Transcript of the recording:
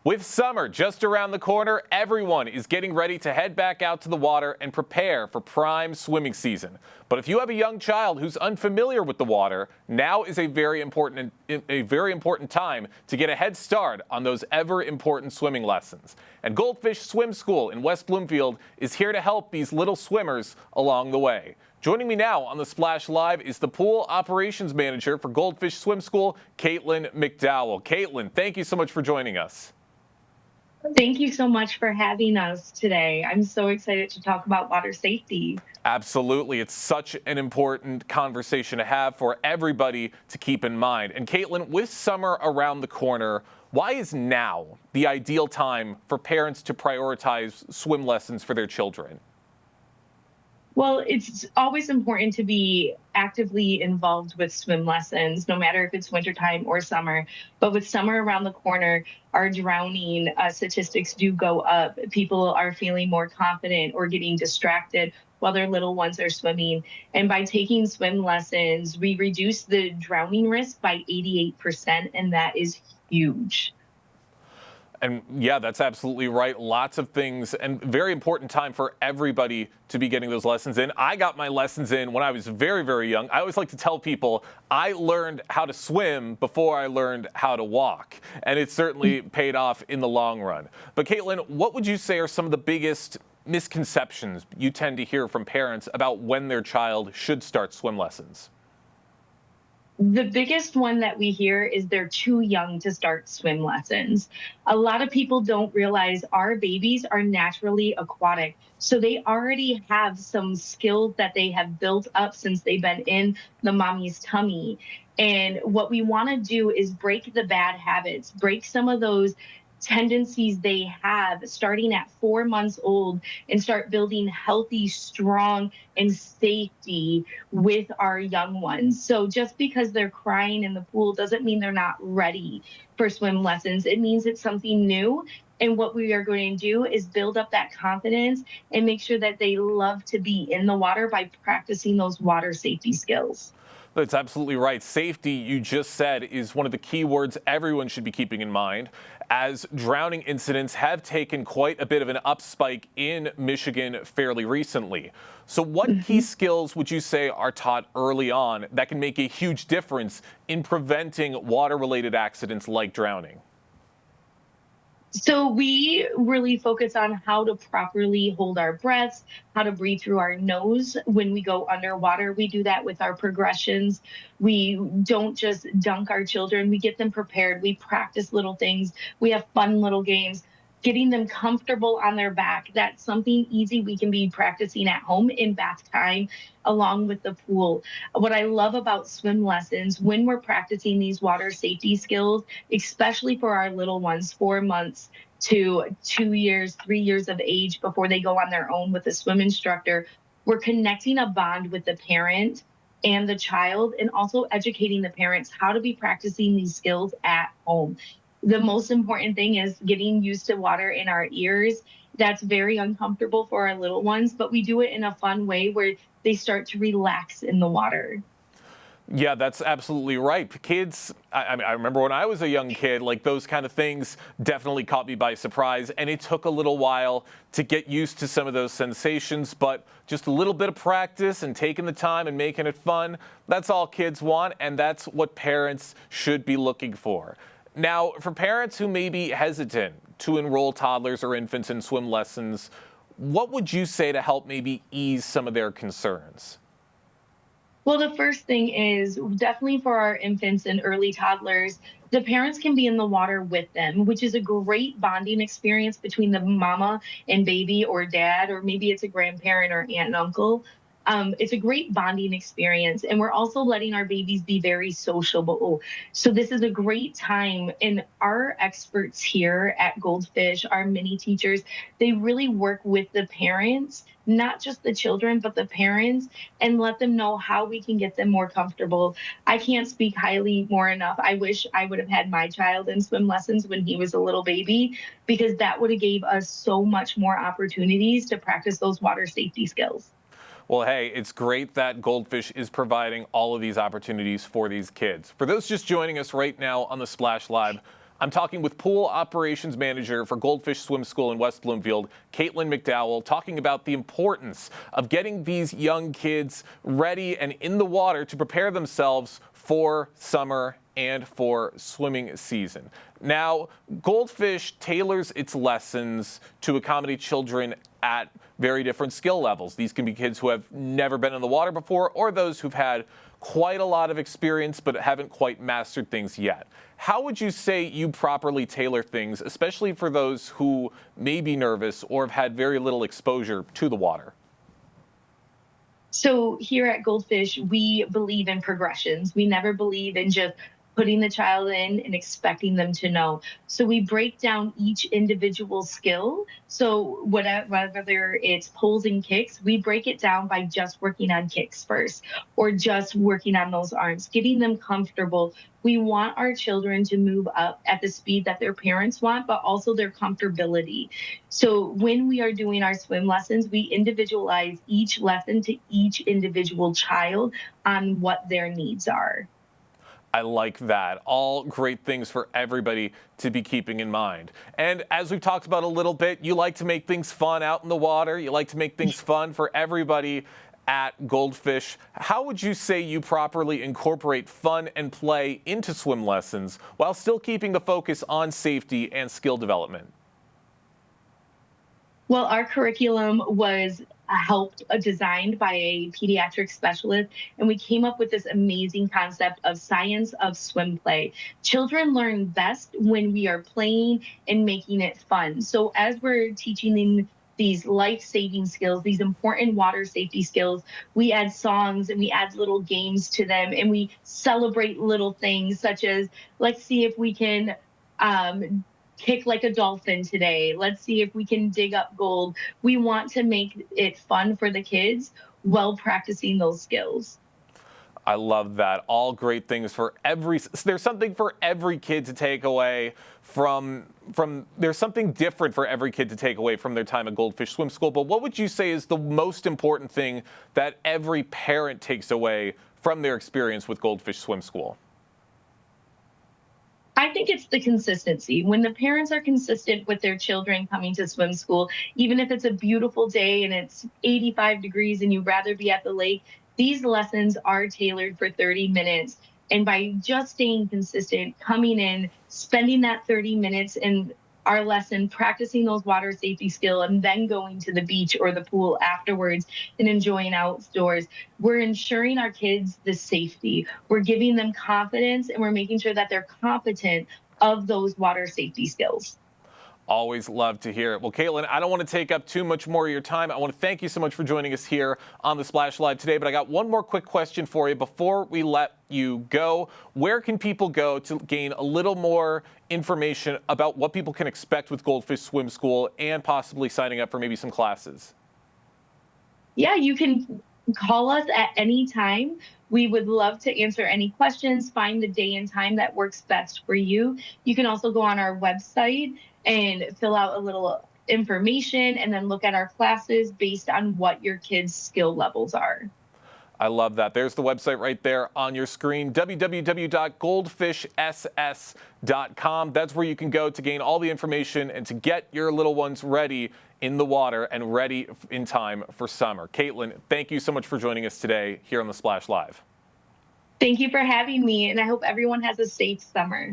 With summer just around the corner, everyone is getting ready to head back out to the water and prepare for prime swimming season. But if you have a young child who's unfamiliar with the water, now is a very important time to get a head start on those ever important swimming lessons. And Goldfish Swim School in West Bloomfield is here to help these little swimmers along the way. Joining me now on the Splash Live is the pool operations manager for Goldfish Swim School, Katelyn McDowell. Katelyn, thank you so much for joining us. Thank you so much for having us today. I'm so excited to talk about water safety. Absolutely. It's such an important conversation to have for everybody to keep in mind. And Katelyn, with summer around the corner, why is now the ideal time for parents to prioritize swim lessons for their children? Well, it's always important to be actively involved with swim lessons, no matter if it's wintertime or summer. But with summer around the corner, our drowning statistics do go up. People are feeling more confident or getting distracted while their little ones are swimming. And by taking swim lessons, we reduce the drowning risk by 88%, and that is huge. And yeah, that's absolutely right. Lots of things, and very important time for everybody to be getting those lessons in. I got my lessons in when I was very, very young. I always like to tell people I learned how to swim before I learned how to walk. And it certainly paid off in the long run. But Katelyn, what would you say are some of the biggest misconceptions you tend to hear from parents about when their child should start swim lessons? The biggest one that we hear is they're too young to start swim lessons. A lot of people don't realize our babies are naturally aquatic. So they already have some skills that they have built up since they've been in the mommy's tummy. And what we want to do is break the bad habits, break some of those tendencies they have starting at 4 months old, and start building healthy, strong, and safety with our young ones. So just because they're crying in the pool doesn't mean they're not ready for swim lessons. It means it's something new. And what we are going to do is build up that confidence and make sure that they love to be in the water by practicing those water safety skills. That's absolutely right. Safety, you just said, is one of the key words everyone should be keeping in mind, as drowning incidents have taken quite a bit of an upspike in Michigan fairly recently. So what key skills would you say are taught early on that can make a huge difference in preventing water-related accidents like drowning? So we really focus on how to properly hold our breaths, how to breathe through our nose when we go underwater. We do that with our progressions. We don't just dunk our children. We get them prepared. We practice little things. We have fun little games. Getting them comfortable on their back. That's something easy we can be practicing at home in bath time along with the pool. What I love about swim lessons, when we're practicing these water safety skills, especially for our little ones, 4 months to 2 years, 3 years of age before they go on their own with a swim instructor, we're connecting a bond with the parent and the child, and also educating the parents how to be practicing these skills at home. The most important thing is getting used to water in our ears. That's very uncomfortable for our little ones, but we do it in a fun way where they start to relax in the water. Yeah, that's absolutely right. Kids, I remember when I was a young kid, like those kind of things definitely caught me by surprise. And it took a little while to get used to some of those sensations, but just a little bit of practice and taking the time and making it fun, that's all kids want. And that's what parents should be looking for. Now, for parents who may be hesitant to enroll toddlers or infants in swim lessons, what would you say to help maybe ease some of their concerns? Well, the first thing is definitely for our infants and early toddlers, the parents can be in the water with them, which is a great bonding experience between the mama and baby or dad, or maybe it's a grandparent or aunt and uncle. It's a great bonding experience. And we're also letting our babies be very sociable. So this is a great time. And our experts here at Goldfish, our mini teachers, they really work with the parents, not just the children, but the parents, and let them know how we can get them more comfortable. I can't speak highly more enough. I wish I would have had my child in swim lessons when he was a little baby, because that would have gave us so much more opportunities to practice those water safety skills. Well, hey, it's great that Goldfish is providing all of these opportunities for these kids. For those just joining us right now on the Splash Live, I'm talking with pool operations manager for Goldfish Swim School in West Bloomfield, Katelyn McDowell, talking about the importance of getting these young kids ready and in the water to prepare themselves for summer and for swimming season. Now, Goldfish tailors its lessons to accommodate children at very different skill levels. These can be kids who have never been in the water before, or those who've had quite a lot of experience but haven't quite mastered things yet. How would you say you properly tailor things, especially for those who may be nervous or have had very little exposure to the water? So here at Goldfish, we believe in progressions. We never believe in just putting the child in and expecting them to know. So we break down each individual skill. So whether it's pulls and kicks, we break it down by just working on kicks first, or just working on those arms, getting them comfortable. We want our children to move up at the speed that their parents want, but also their comfortability. So when we are doing our swim lessons, we individualize each lesson to each individual child on what their needs are. I like that. All great things for everybody to be keeping in mind. And as we've talked about a little bit, you like to make things fun out in the water. You like to make things fun for everybody at Goldfish. How would you say you properly incorporate fun and play into swim lessons while still keeping the focus on safety and skill development? Well, our curriculum was designed by a pediatric specialist, and we came up with this amazing concept of science of swim play. Children learn best when we are playing and making it fun. So as we're teaching them these life-saving skills, these important water safety skills, we add songs and we add little games to them, and we celebrate little things such as, let's see if we can kick like a dolphin today. Let's see if we can dig up gold. We want to make it fun for the kids while practicing those skills. I love that. All great things for there's something for every kid to take away there's something different for every kid to take away from their time at Goldfish Swim School. But what would you say is the most important thing that every parent takes away from their experience with Goldfish Swim School? I think it's the consistency. When the parents are consistent with their children coming to swim school, even if it's a beautiful day and it's 85 degrees and you'd rather be at the lake, these lessons are tailored for 30 minutes. And by just staying consistent, coming in, spending that 30 minutes in our lesson, practicing those water safety skills, and then going to the beach or the pool afterwards and enjoying outdoors, we're ensuring our kids the safety. We're giving them confidence, and we're making sure that they're competent of those water safety skills. Always love to hear it. Well, Katelyn, I don't want to take up too much more of your time. I want to thank you so much for joining us here on the Splash Live today. But I got one more quick question for you before we let you go. Where can people go to gain a little more information about what people can expect with Goldfish Swim School and possibly signing up for maybe some classes? Yeah, you can call us at any time. We would love to answer any questions, find the day and time that works best for you. You can also go on our website and fill out a little information and then look at our classes based on what your kids' skill levels are. I love that. There's the website right there on your screen, www.goldfishss.com. That's where you can go to gain all the information and to get your little ones ready in the water and ready in time for summer. Katelyn, thank you so much for joining us today here on the Splash Live. Thank you for having me, and I hope everyone has a safe summer.